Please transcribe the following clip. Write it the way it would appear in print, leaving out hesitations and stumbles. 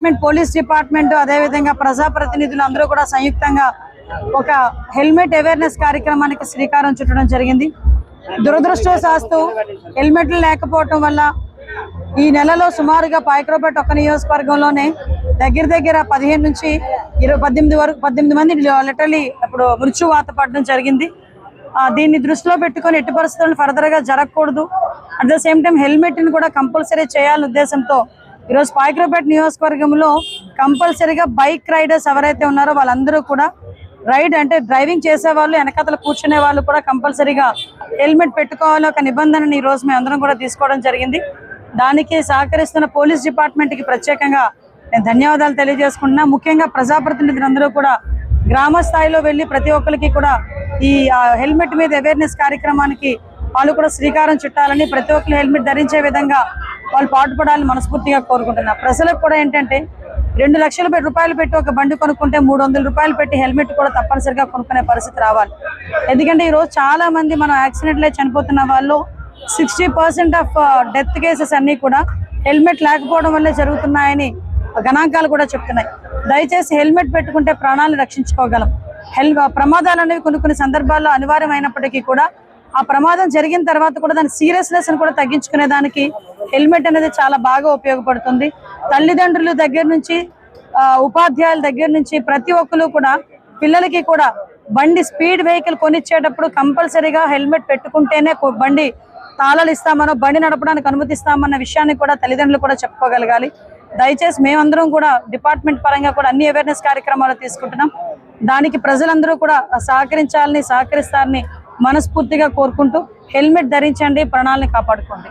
Police department అదే విధంగా ప్రజాప్రతినిధులు అందరూ కూడా సంయుక్తంగా ఒక హెల్మెట్ అవేర్నెస్ కార్యక్రమానికి శ్రీకారం చుట్టడం జరిగింది. దురదృష్టవశాత్తు హెల్మెట్లు లేకపోవడం వల్ల ఈ నెలలో సుమారుగా పాయకరావుపేట ఒక్క నియోజకవర్గంలోనే దగ్గర 15 నుంచి 18 మంది లిటరలీ ఇప్పుడు మృత్యువాత పడడం జరిగింది. దీన్ని దృష్టిలో పెట్టుకొని ఎట్టి పరిస్థితులను ఫర్దర్ గా జరగకూడదు. At the same time helmet ని కూడా కంపల్సరీ చేయాలనే ఉద్దేశంతో ఈరోజు పాయకరావుపేట నియోజకవర్గంలో కంపల్సరీగా బైక్ రైడర్స్ ఎవరైతే ఉన్నారో వాళ్ళందరూ కూడా రైడ్ అంటే డ్రైవింగ్ చేసే వాళ్ళు వెనకాతల కూర్చునే వాళ్ళు కూడా కంపల్సరీగా హెల్మెట్ పెట్టుకోవాలి ఒక నిబంధనని ఈ రోజు మేము అందరం కూడా తీసుకోవడం జరిగింది. దానికి సహకరిస్తున్న పోలీస్ డిపార్ట్మెంట్ కి ప్రత్యేకంగా నేను ధన్యవాదాలు తెలియజేసుకుంటున్నా. ముఖ్యంగా ప్రజాప్రతినిధులందరూ కూడా గ్రామ స్థాయిలో వెళ్ళి ప్రతి ఒక్కరికి కూడా ఈ హెల్మెట్ మీద అవేర్నెస్ కార్యక్రమానికి వాళ్ళు కూడా శ్రీకారం చుట్టాలని, ప్రతి ఒక్కరు హెల్మెట్ ధరించే విధంగా వాళ్ళు పాటుపడాలని మనస్ఫూర్తిగా కోరుకుంటున్నా. ప్రజలకు కూడా ఏంటంటే 2 లక్షల రూపాయలు పెట్టి ఒక బండి కొనుక్కుంటే 300 రూపాయలు పెట్టి హెల్మెట్ కూడా తప్పనిసరిగా కొనుక్కునే పరిస్థితి రావాలి. ఎందుకంటే ఈ రోజు చాలా మంది మనం యాక్సిడెంట్లో చనిపోతున్న వాళ్ళు 60% ఆఫ్ డెత్ కేసెస్ అన్ని కూడా హెల్మెట్ లేకపోవడం వల్లే జరుగుతున్నాయని గణాంకాలు కూడా చెప్తున్నాయి. దయచేసి హెల్మెట్ పెట్టుకుంటే ప్రాణాలను రక్షించుకోగలం. ప్రమాదాలు అనేవి కొన్ని సందర్భాల్లో అనివార్యమైనప్పటికీ కూడా ఆ ప్రమాదం జరిగిన తర్వాత కూడా దాని సీరియస్నెస్ కూడా తగ్గించుకునే దానికి హెల్మెట్ అనేది చాలా బాగా ఉపయోగపడుతుంది. తల్లిదండ్రుల దగ్గర నుంచి ఉపాధ్యాయుల దగ్గర నుంచి ప్రతి ఒక్కరు కూడా పిల్లలకి కూడా బండి స్పీడ్ వెహికల్ కొనిచ్చేటప్పుడు కంపల్సరీగా హెల్మెట్ పెట్టుకుంటేనే బండి తాళాలు ఇస్తామనో బండి నడపడానికి అనుమతిస్తామన్న విషయాన్ని కూడా తల్లిదండ్రులు కూడా చెప్పుకోగలగాలి. దయచేసి మేమందరం కూడా డిపార్ట్మెంట్ పరంగా కూడా అన్ని అవేర్నెస్ కార్యక్రమాలు తీసుకుంటున్నాం. దానికి ప్రజలందరూ కూడా సహకరిస్తారని మనస్ఫూర్తిగా కోరుకుంటూ హెల్మెట్ ధరించండి, ప్రాణాలను కాపాడుకోండి.